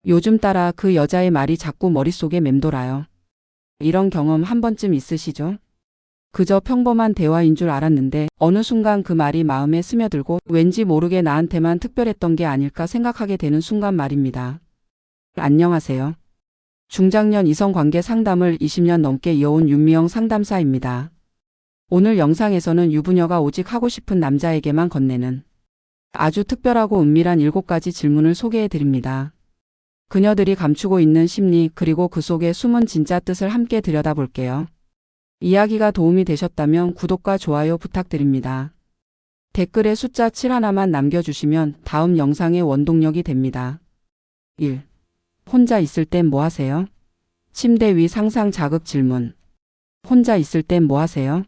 요즘 따라 그 여자의 말이 자꾸 머릿속에 맴돌아요. 이런 경험 한 번쯤 있으시죠? 그저 평범한 대화인 줄 알았는데 어느 순간 그 말이 마음에 스며들고 왠지 모르게 나한테만 특별했던 게 아닐까 생각하게 되는 순간 말입니다. 안녕하세요. 중장년 이성관계 상담을 20년 넘게 이어온 윤미영 상담사입니다. 오늘 영상에서는 유부녀가 오직 하고 싶은 남자에게만 건네는 아주 특별하고 은밀한 7가지 질문을 소개해 드립니다. 그녀들이 감추고 있는 심리 그리고 그 속의 숨은 진짜 뜻을 함께 들여다볼게요. 이야기가 도움이 되셨다면 구독과 좋아요 부탁드립니다. 댓글에 숫자 7 하나만 남겨주시면 다음 영상의 원동력이 됩니다. 1. 혼자 있을 땐 뭐 하세요? 침대 위 상상 자극 질문. 혼자 있을 땐 뭐 하세요?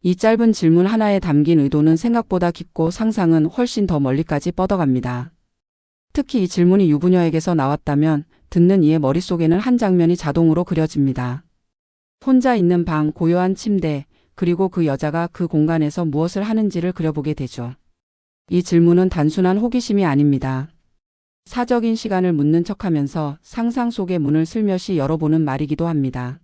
이 짧은 질문 하나에 담긴 의도는 생각보다 깊고 상상은 훨씬 더 멀리까지 뻗어갑니다. 특히 이 질문이 유부녀에게서 나왔다면 듣는 이의 머릿속에는 한 장면이 자동으로 그려집니다. 혼자 있는 방, 고요한 침대, 그리고 그 여자가 그 공간에서 무엇을 하는지를 그려보게 되죠. 이 질문은 단순한 호기심이 아닙니다. 사적인 시간을 묻는 척하면서 상상 속의 문을 슬며시 열어보는 말이기도 합니다.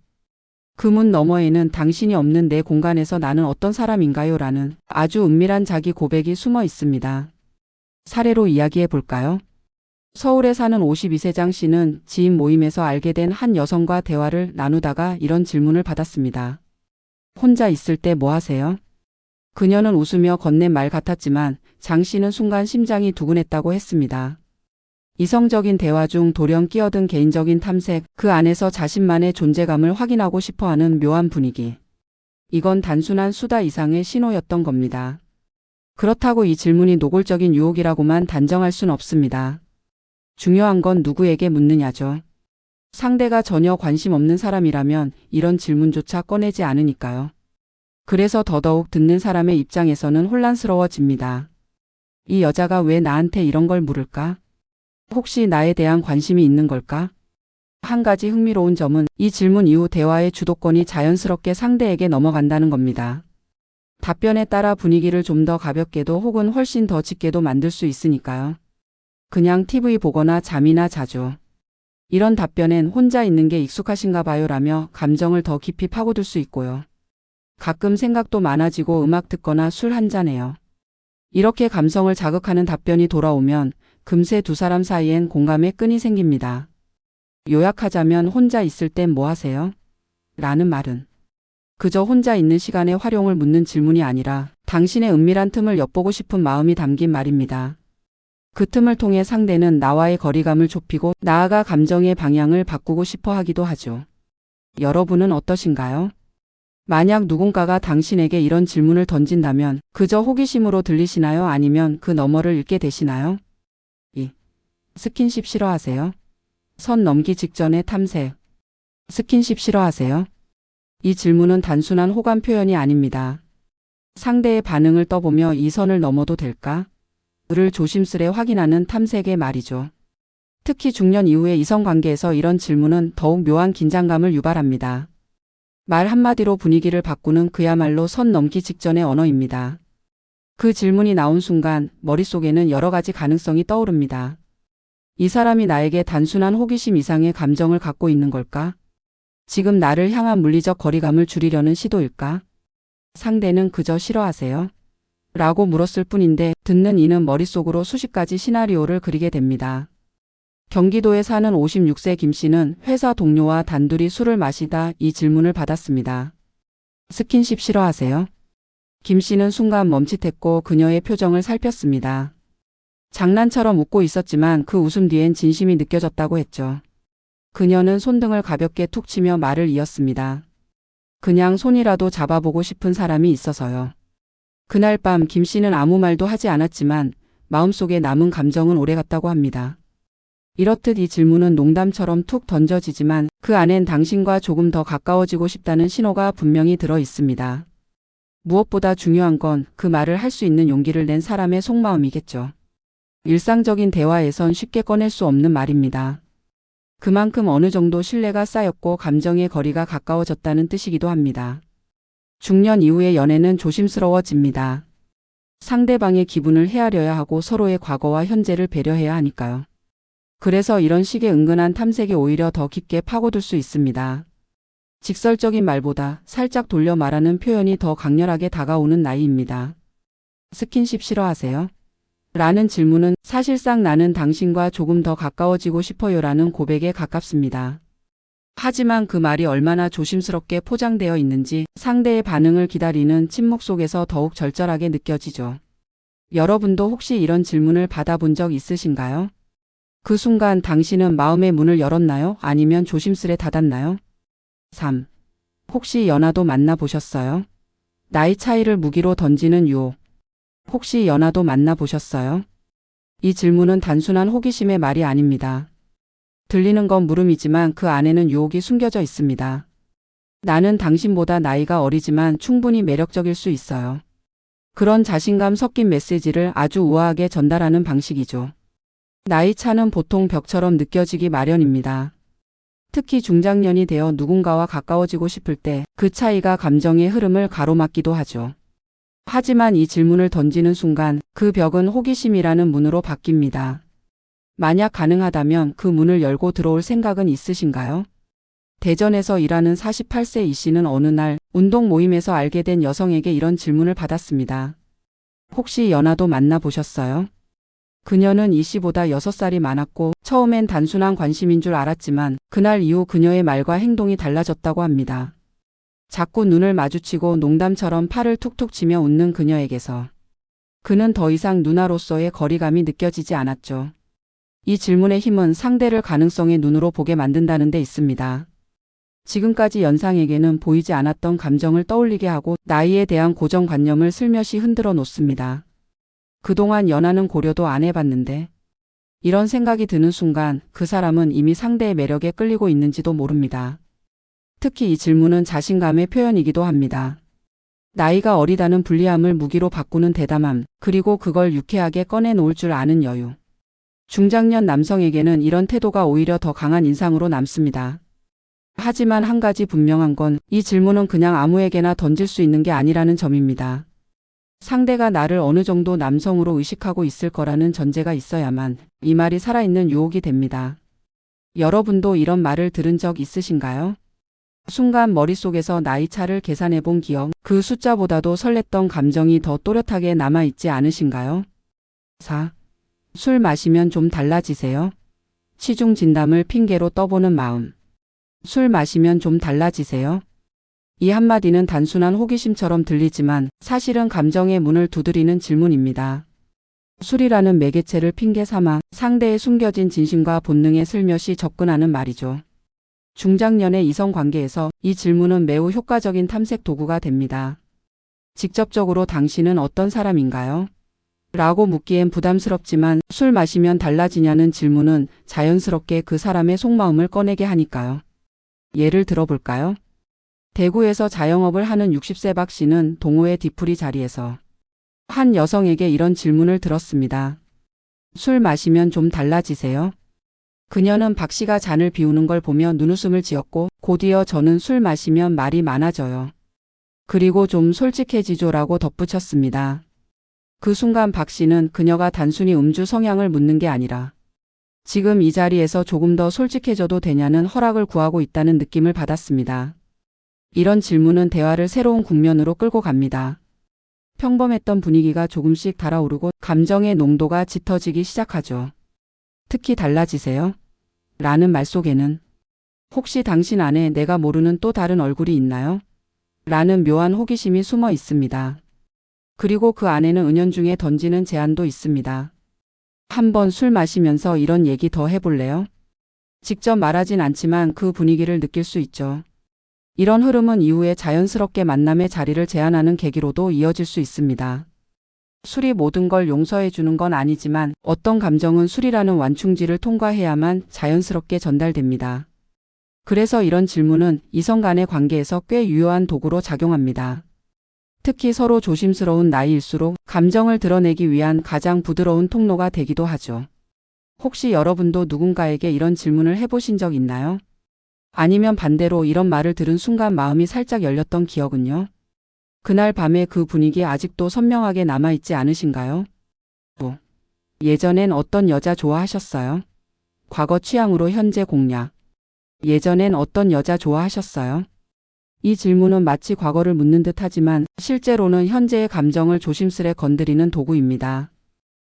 그 문 너머에는 당신이 없는 내 공간에서 나는 어떤 사람인가요? 라는 아주 은밀한 자기 고백이 숨어 있습니다. 사례로 이야기해 볼까요? 서울에 사는 52세 장 씨는 지인 모임에서 알게 된 한 여성과 대화를 나누다가 이런 질문을 받았습니다. 혼자 있을 때 뭐 하세요? 그녀는 웃으며 건넨 말 같았지만 장 씨는 순간 심장이 두근했다고 했습니다. 이성적인 대화 중 돌연 끼어든 개인적인 탐색, 그 안에서 자신만의 존재감을 확인하고 싶어하는 묘한 분위기. 이건 단순한 수다 이상의 신호였던 겁니다. 그렇다고 이 질문이 노골적인 유혹이라고만 단정할 순 없습니다. 중요한 건 누구에게 묻느냐죠. 상대가 전혀 관심 없는 사람이라면 이런 질문조차 꺼내지 않으니까요. 그래서 더더욱 듣는 사람의 입장에서는 혼란스러워집니다. 이 여자가 왜 나한테 이런 걸 물을까? 혹시 나에 대한 관심이 있는 걸까? 한 가지 흥미로운 점은 이 질문 이후 대화의 주도권이 자연스럽게 상대에게 넘어간다는 겁니다. 답변에 따라 분위기를 좀 더 가볍게도 혹은 훨씬 더 짙게도 만들 수 있으니까요. 그냥 TV 보거나 잠이나 자죠. 이런 답변엔 혼자 있는 게 익숙하신가 봐요 라며 감정을 더 깊이 파고들 수 있고요. 가끔 생각도 많아지고 음악 듣거나 술 한잔해요. 이렇게 감성을 자극하는 답변이 돌아오면 금세 두 사람 사이엔 공감의 끈이 생깁니다. 요약하자면 혼자 있을 땐 뭐 하세요? 라는 말은 그저 혼자 있는 시간의 활용을 묻는 질문이 아니라 당신의 은밀한 틈을 엿보고 싶은 마음이 담긴 말입니다. 그 틈을 통해 상대는 나와의 거리감을 좁히고 나아가 감정의 방향을 바꾸고 싶어 하기도 하죠. 여러분은 어떠신가요? 만약 누군가가 당신에게 이런 질문을 던진다면 그저 호기심으로 들리시나요? 아니면 그 너머를 읽게 되시나요? 2. 스킨십 싫어하세요? 선 넘기 직전의 탐색. 스킨십 싫어하세요? 이 질문은 단순한 호감 표현이 아닙니다. 상대의 반응을 떠보며 이 선을 넘어도 될까? 를 조심스레 확인하는 탐색의 말이죠. 특히 중년 이후의 이성관계에서 이런 질문은 더욱 묘한 긴장감을 유발합니다. 말 한마디로 분위기를 바꾸는 그야말로 선 넘기 직전의 언어입니다. 그 질문이 나온 순간 머릿속에는 여러 가지 가능성이 떠오릅니다. 이 사람이 나에게 단순한 호기심 이상의 감정을 갖고 있는 걸까? 지금 나를 향한 물리적 거리감을 줄이려는 시도일까? 상대는 그저 싫어하세요? 라고 물었을 뿐인데 듣는 이는 머릿속으로 수십 가지 시나리오를 그리게 됩니다. 경기도에 사는 56세 김 씨는 회사 동료와 단둘이 술을 마시다 이 질문을 받았습니다. 스킨십 싫어하세요? 김 씨는 순간 멈칫했고 그녀의 표정을 살폈습니다. 장난처럼 웃고 있었지만 그 웃음 뒤엔 진심이 느껴졌다고 했죠. 그녀는 손등을 가볍게 툭 치며 말을 이었습니다. 그냥 손이라도 잡아보고 싶은 사람이 있어서요. 그날 밤 김 씨는 아무 말도 하지 않았지만 마음속에 남은 감정은 오래갔다고 합니다. 이렇듯 이 질문은 농담처럼 툭 던져지지만 그 안엔 당신과 조금 더 가까워지고 싶다는 신호가 분명히 들어 있습니다. 무엇보다 중요한 건 그 말을 할 수 있는 용기를 낸 사람의 속마음이겠죠. 일상적인 대화에선 쉽게 꺼낼 수 없는 말입니다. 그만큼 어느 정도 신뢰가 쌓였고 감정의 거리가 가까워졌다는 뜻이기도 합니다. 중년 이후의 연애는 조심스러워집니다. 상대방의 기분을 헤아려야 하고 서로의 과거와 현재를 배려해야 하니까요. 그래서 이런 식의 은근한 탐색이 오히려 더 깊게 파고들 수 있습니다. 직설적인 말보다 살짝 돌려 말하는 표현이 더 강렬하게 다가오는 나이입니다. 스킨십 싫어하세요? 라는 질문은 사실상 나는 당신과 조금 더 가까워지고 싶어요 라는 고백에 가깝습니다. 하지만 그 말이 얼마나 조심스럽게 포장되어 있는지 상대의 반응을 기다리는 침묵 속에서 더욱 절절하게 느껴지죠. 여러분도 혹시 이런 질문을 받아본 적 있으신가요? 그 순간 당신은 마음의 문을 열었나요? 아니면 조심스레 닫았나요? 3. 혹시 연하도 만나보셨어요? 나이 차이를 무기로 던지는 유혹. 혹시 연하도 만나보셨어요? 이 질문은 단순한 호기심의 말이 아닙니다. 들리는 건 물음이지만 그 안에는 유혹이 숨겨져 있습니다. 나는 당신보다 나이가 어리지만 충분히 매력적일 수 있어요. 그런 자신감 섞인 메시지를 아주 우아하게 전달하는 방식이죠. 나이 차는 보통 벽처럼 느껴지기 마련입니다. 특히 중장년이 되어 누군가와 가까워지고 싶을 때 그 차이가 감정의 흐름을 가로막기도 하죠. 하지만 이 질문을 던지는 순간 그 벽은 호기심이라는 문으로 바뀝니다. 만약 가능하다면 그 문을 열고 들어올 생각은 있으신가요? 대전에서 일하는 48세 이 씨는 어느 날 운동 모임에서 알게 된 여성에게 이런 질문을 받았습니다. 혹시 연하도 만나보셨어요? 그녀는 이 씨보다 6살이 많았고 처음엔 단순한 관심인 줄 알았지만 그날 이후 그녀의 말과 행동이 달라졌다고 합니다. 자꾸 눈을 마주치고 농담처럼 팔을 툭툭 치며 웃는 그녀에게서 그는 더 이상 누나로서의 거리감이 느껴지지 않았죠. 이 질문의 힘은 상대를 가능성의 눈으로 보게 만든다는 데 있습니다. 지금까지 연상에게는 보이지 않았던 감정을 떠올리게 하고 나이에 대한 고정관념을 슬며시 흔들어 놓습니다. 그동안 연하는 고려도 안 해봤는데 이런 생각이 드는 순간 그 사람은 이미 상대의 매력에 끌리고 있는지도 모릅니다. 특히 이 질문은 자신감의 표현이기도 합니다. 나이가 어리다는 불리함을 무기로 바꾸는 대담함, 그리고 그걸 유쾌하게 꺼내놓을 줄 아는 여유. 중장년 남성에게는 이런 태도가 오히려 더 강한 인상으로 남습니다. 하지만 한 가지 분명한 건 이 질문은 그냥 아무에게나 던질 수 있는 게 아니라는 점입니다. 상대가 나를 어느 정도 남성으로 의식하고 있을 거라는 전제가 있어야만 이 말이 살아있는 유혹이 됩니다. 여러분도 이런 말을 들은 적 있으신가요? 순간 머릿속에서 나이차를 계산해 본 기억, 그 숫자보다도 설렜던 감정이 더 또렷하게 남아있지 않으신가요? 4. 술 마시면 좀 달라지세요? 시중 진담을 핑계로 떠보는 마음. 술 마시면 좀 달라지세요? 이 한마디는 단순한 호기심처럼 들리지만 사실은 감정의 문을 두드리는 질문입니다. 술이라는 매개체를 핑계 삼아 상대의 숨겨진 진심과 본능에 슬며시 접근하는 말이죠. 중장년의 이성 관계에서 이 질문은 매우 효과적인 탐색 도구가 됩니다. 직접적으로 당신은 어떤 사람인가요? 라고 묻기엔 부담스럽지만 술 마시면 달라지냐는 질문은 자연스럽게 그 사람의 속마음을 꺼내게 하니까요. 예를 들어볼까요? 대구에서 자영업을 하는 60세 박 씨는 동호회 뒤풀이 자리에서 한 여성에게 이런 질문을 들었습니다. 술 마시면 좀 달라지세요? 그녀는 박 씨가 잔을 비우는 걸 보며 눈웃음을 지었고 곧이어 저는 술 마시면 말이 많아져요. 그리고 좀 솔직해지죠라고 덧붙였습니다. 그 순간 박 씨는 그녀가 단순히 음주 성향을 묻는 게 아니라 지금 이 자리에서 조금 더 솔직해져도 되냐는 허락을 구하고 있다는 느낌을 받았습니다. 이런 질문은 대화를 새로운 국면으로 끌고 갑니다. 평범했던 분위기가 조금씩 달아오르고 감정의 농도가 짙어지기 시작하죠. 특히 달라지세요? 라는 말 속에는 혹시 당신 안에 내가 모르는 또 다른 얼굴이 있나요? 라는 묘한 호기심이 숨어 있습니다. 그리고 그 안에는 은연중에 던지는 제안도 있습니다. 한번 술 마시면서 이런 얘기 더 해볼래요? 직접 말하진 않지만 그 분위기를 느낄 수 있죠. 이런 흐름은 이후에 자연스럽게 만남의 자리를 제안하는 계기로도 이어질 수 있습니다. 술이 모든 걸 용서해 주는 건 아니지만 어떤 감정은 술이라는 완충지를 통과해야만 자연스럽게 전달됩니다. 그래서 이런 질문은 이성 간의 관계에서 꽤 유효한 도구로 작용합니다. 특히 서로 조심스러운 나이일수록 감정을 드러내기 위한 가장 부드러운 통로가 되기도 하죠. 혹시 여러분도 누군가에게 이런 질문을 해보신 적 있나요? 아니면 반대로 이런 말을 들은 순간 마음이 살짝 열렸던 기억은요? 그날 밤의 그 분위기 아직도 선명하게 남아있지 않으신가요? 예전엔 어떤 여자 좋아하셨어요? 과거 취향으로 현재 공략. 예전엔 어떤 여자 좋아하셨어요? 이 질문은 마치 과거를 묻는 듯 하지만 실제로는 현재의 감정을 조심스레 건드리는 도구입니다.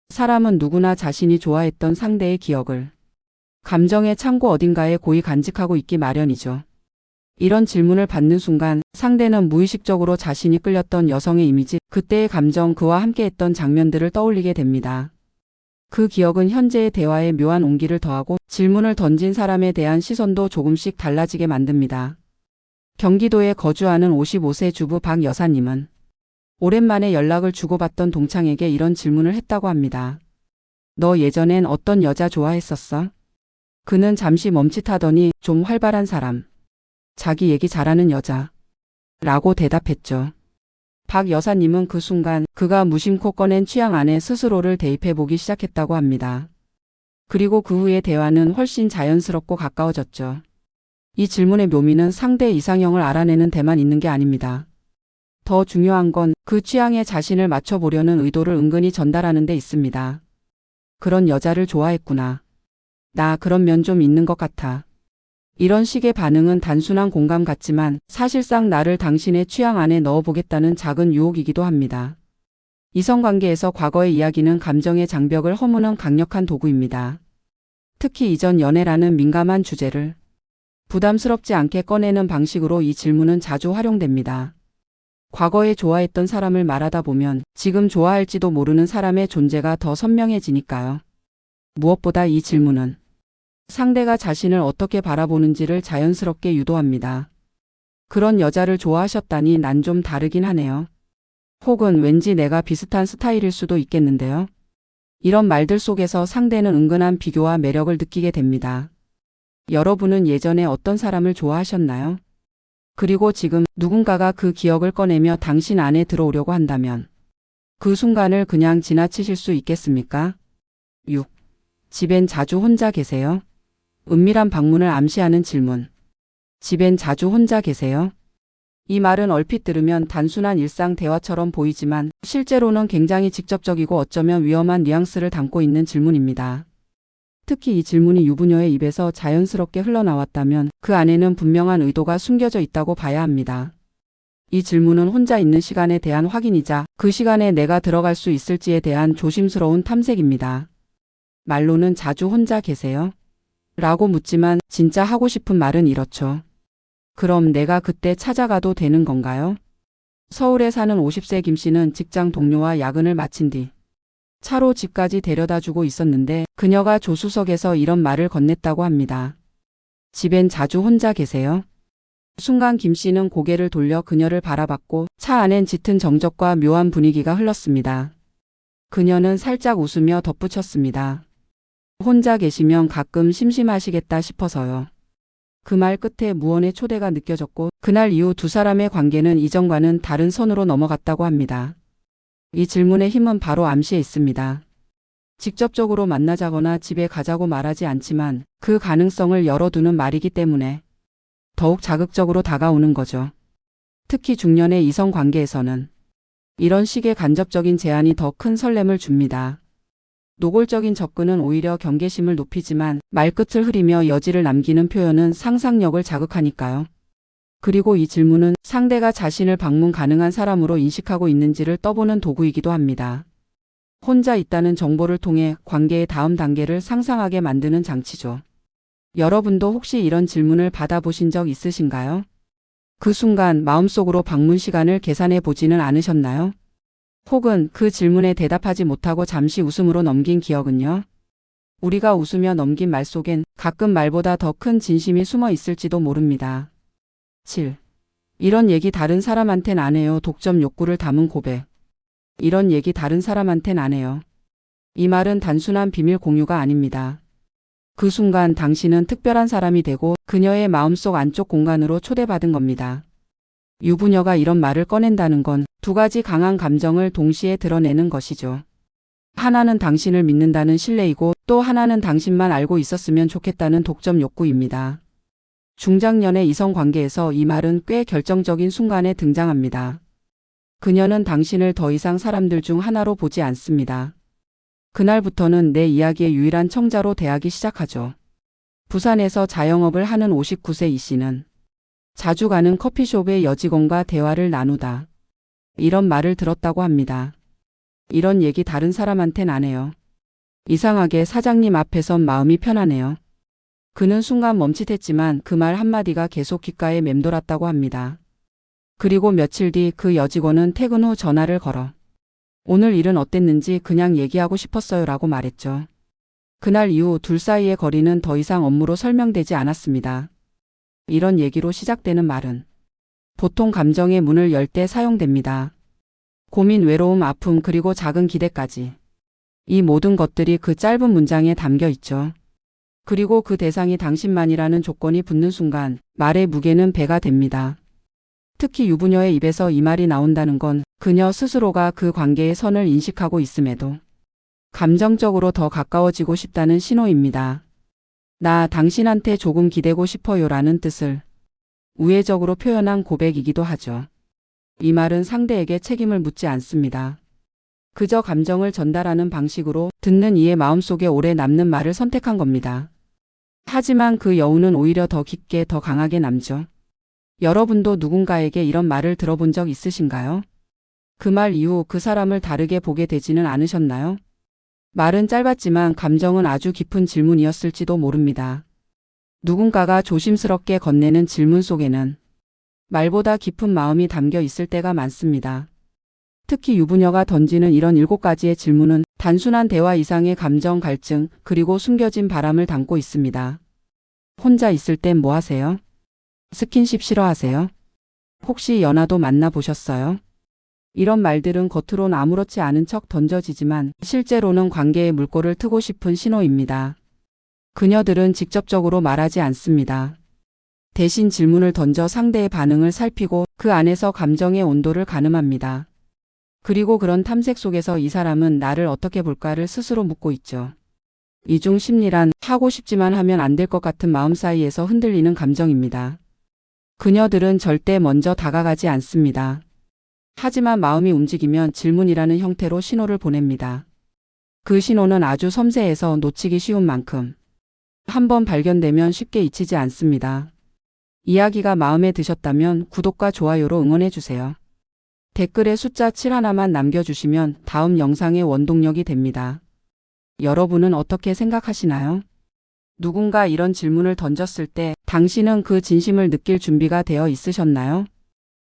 사람은 누구나 자신이 좋아했던 상대의 기억을 감정의 창고 어딘가에 고이 간직하고 있기 마련이죠. 이런 질문을 받는 순간 상대는 무의식적으로 자신이 끌렸던 여성의 이미지, 그때의 감정, 그와 함께했던 장면들을 떠올리게 됩니다. 그 기억은 현재의 대화에 묘한 온기를 더하고 질문을 던진 사람에 대한 시선도 조금씩 달라지게 만듭니다. 경기도에 거주하는 55세 주부 박 여사님은 오랜만에 연락을 주고받던 동창에게 이런 질문을 했다고 합니다. 너 예전엔 어떤 여자 좋아했었어? 그는 잠시 멈칫하더니 좀 활발한 사람. 자기 얘기 잘하는 여자. 라고 대답했죠. 박 여사님은 그 순간 그가 무심코 꺼낸 취향 안에 스스로를 대입해보기 시작했다고 합니다. 그리고 그 후의 대화는 훨씬 자연스럽고 가까워졌죠. 이 질문의 묘미는 상대의 이상형을 알아내는 데만 있는 게 아닙니다. 더 중요한 건 그 취향에 자신을 맞춰보려는 의도를 은근히 전달하는 데 있습니다. 그런 여자를 좋아했구나. 나 그런 면 좀 있는 것 같아. 이런 식의 반응은 단순한 공감 같지만 사실상 나를 당신의 취향 안에 넣어보겠다는 작은 유혹이기도 합니다. 이성관계에서 과거의 이야기는 감정의 장벽을 허무는 강력한 도구입니다. 특히 이전 연애라는 민감한 주제를 부담스럽지 않게 꺼내는 방식으로 이 질문은 자주 활용됩니다. 과거에 좋아했던 사람을 말하다 보면 지금 좋아할지도 모르는 사람의 존재가 더 선명해지니까요. 무엇보다 이 질문은 상대가 자신을 어떻게 바라보는지를 자연스럽게 유도합니다. 그런 여자를 좋아하셨다니 난 좀 다르긴 하네요. 혹은 왠지 내가 비슷한 스타일일 수도 있겠는데요. 이런 말들 속에서 상대는 은근한 비교와 매력을 느끼게 됩니다. 여러분은 예전에 어떤 사람을 좋아하셨나요? 그리고 지금 누군가가 그 기억을 꺼내며 당신 안에 들어오려고 한다면 그 순간을 그냥 지나치실 수 있겠습니까? 6. 집엔 자주 혼자 계세요? 은밀한 방문을 암시하는 질문. 집엔 자주 혼자 계세요? 이 말은 얼핏 들으면 단순한 일상 대화처럼 보이지만 실제로는 굉장히 직접적이고 어쩌면 위험한 뉘앙스를 담고 있는 질문입니다. 특히 이 질문이 유부녀의 입에서 자연스럽게 흘러나왔다면 그 안에는 분명한 의도가 숨겨져 있다고 봐야 합니다. 이 질문은 혼자 있는 시간에 대한 확인이자 그 시간에 내가 들어갈 수 있을지에 대한 조심스러운 탐색입니다. 말로는 자주 혼자 계세요? 라고 묻지만 진짜 하고 싶은 말은 이렇죠. 그럼 내가 그때 찾아가도 되는 건가요? 서울에 사는 50세 김 씨는 직장 동료와 야근을 마친 뒤 차로 집까지 데려다주고 있었는데 그녀가 조수석에서 이런 말을 건넸다고 합니다. 집엔 자주 혼자 계세요? 순간 김 씨는 고개를 돌려 그녀를 바라봤고 차 안엔 짙은 정적과 묘한 분위기가 흘렀습니다. 그녀는 살짝 웃으며 덧붙였습니다. 혼자 계시면 가끔 심심하시겠다 싶어서요. 그 말 끝에 무언의 초대가 느껴졌고 그날 이후 두 사람의 관계는 이전과는 다른 선으로 넘어갔다고 합니다. 이 질문의 힘은 바로 암시에 있습니다. 직접적으로 만나자거나 집에 가자고 말하지 않지만 그 가능성을 열어두는 말이기 때문에 더욱 자극적으로 다가오는 거죠. 특히 중년의 이성 관계에서는 이런 식의 간접적인 제안이 더 큰 설렘을 줍니다. 노골적인 접근은 오히려 경계심을 높이지만 말끝을 흐리며 여지를 남기는 표현은 상상력을 자극하니까요. 그리고 이 질문은 상대가 자신을 방문 가능한 사람으로 인식하고 있는지를 떠보는 도구이기도 합니다. 혼자 있다는 정보를 통해 관계의 다음 단계를 상상하게 만드는 장치죠. 여러분도 혹시 이런 질문을 받아보신 적 있으신가요? 그 순간 마음속으로 방문 시간을 계산해 보지는 않으셨나요? 혹은 그 질문에 대답하지 못하고 잠시 웃음으로 넘긴 기억은요? 우리가 웃으며 넘긴 말 속엔 가끔 말보다 더 큰 진심이 숨어 있을지도 모릅니다. 7. 이런 얘기 다른 사람한텐 안 해요. 독점 욕구를 담은 고백. 이런 얘기 다른 사람한텐 안 해요. 이 말은 단순한 비밀 공유가 아닙니다. 그 순간 당신은 특별한 사람이 되고 그녀의 마음속 안쪽 공간으로 초대받은 겁니다. 유부녀가 이런 말을 꺼낸다는 건 두 가지 강한 감정을 동시에 드러내는 것이죠. 하나는 당신을 믿는다는 신뢰이고 또 하나는 당신만 알고 있었으면 좋겠다는 독점 욕구입니다. 중장년의 이성 관계에서 이 말은 꽤 결정적인 순간에 등장합니다. 그녀는 당신을 더 이상 사람들 중 하나로 보지 않습니다. 그날부터는 내 이야기의 유일한 청자로 대하기 시작하죠. 부산에서 자영업을 하는 59세 이 씨는 자주 가는 커피숍의 여직원과 대화를 나누다 이런 말을 들었다고 합니다. 이런 얘기 다른 사람한텐 안 해요. 이상하게 사장님 앞에선 마음이 편하네요. 그는 순간 멈칫했지만 그 말 한마디가 계속 귓가에 맴돌았다고 합니다. 그리고 며칠 뒤 그 여직원은 퇴근 후 전화를 걸어 오늘 일은 어땠는지 그냥 얘기하고 싶었어요 라고 말했죠. 그날 이후 둘 사이의 거리는 더 이상 업무로 설명되지 않았습니다. 이런 얘기로 시작되는 말은 보통 감정의 문을 열 때 사용됩니다. 고민, 외로움, 아픔, 그리고 작은 기대까지. 이 모든 것들이 그 짧은 문장에 담겨 있죠. 그리고 그 대상이 당신만이라는 조건이 붙는 순간 말의 무게는 배가 됩니다. 특히 유부녀의 입에서 이 말이 나온다는 건 그녀 스스로가 그 관계의 선을 인식하고 있음에도 감정적으로 더 가까워지고 싶다는 신호입니다. 나 당신한테 조금 기대고 싶어요 라는 뜻을 우회적으로 표현한 고백이기도 하죠. 이 말은 상대에게 책임을 묻지 않습니다. 그저 감정을 전달하는 방식으로 듣는 이의 마음속에 오래 남는 말을 선택한 겁니다. 하지만 그 여운은 오히려 더 깊게 더 강하게 남죠. 여러분도 누군가에게 이런 말을 들어본 적 있으신가요? 그 말 이후 그 사람을 다르게 보게 되지는 않으셨나요? 말은 짧았지만 감정은 아주 깊은 질문이었을지도 모릅니다. 누군가가 조심스럽게 건네는 질문 속에는 말보다 깊은 마음이 담겨 있을 때가 많습니다. 특히 유부녀가 던지는 이런 7가지의 질문은 단순한 대화 이상의 감정 갈증 그리고 숨겨진 바람을 담고 있습니다. 혼자 있을 땐 뭐 하세요? 스킨십 싫어하세요? 혹시 연하도 만나보셨어요? 이런 말들은 겉으론 아무렇지 않은 척 던져지지만 실제로는 관계의 물꼬를 트고 싶은 신호입니다. 그녀들은 직접적으로 말하지 않습니다. 대신 질문을 던져 상대의 반응을 살피고 그 안에서 감정의 온도를 가늠합니다. 그리고 그런 탐색 속에서 이 사람은 나를 어떻게 볼까를 스스로 묻고 있죠. 이중 심리란 하고 싶지만 하면 안 될 것 같은 마음 사이에서 흔들리는 감정입니다. 그녀들은 절대 먼저 다가가지 않습니다. 하지만 마음이 움직이면 질문이라는 형태로 신호를 보냅니다. 그 신호는 아주 섬세해서 놓치기 쉬운 만큼 한번 발견되면 쉽게 잊히지 않습니다. 이야기가 마음에 드셨다면 구독과 좋아요로 응원해주세요. 댓글에 숫자 7 하나만 남겨주시면 다음 영상의 원동력이 됩니다. 여러분은 어떻게 생각하시나요? 누군가 이런 질문을 던졌을 때 당신은 그 진심을 느낄 준비가 되어 있으셨나요?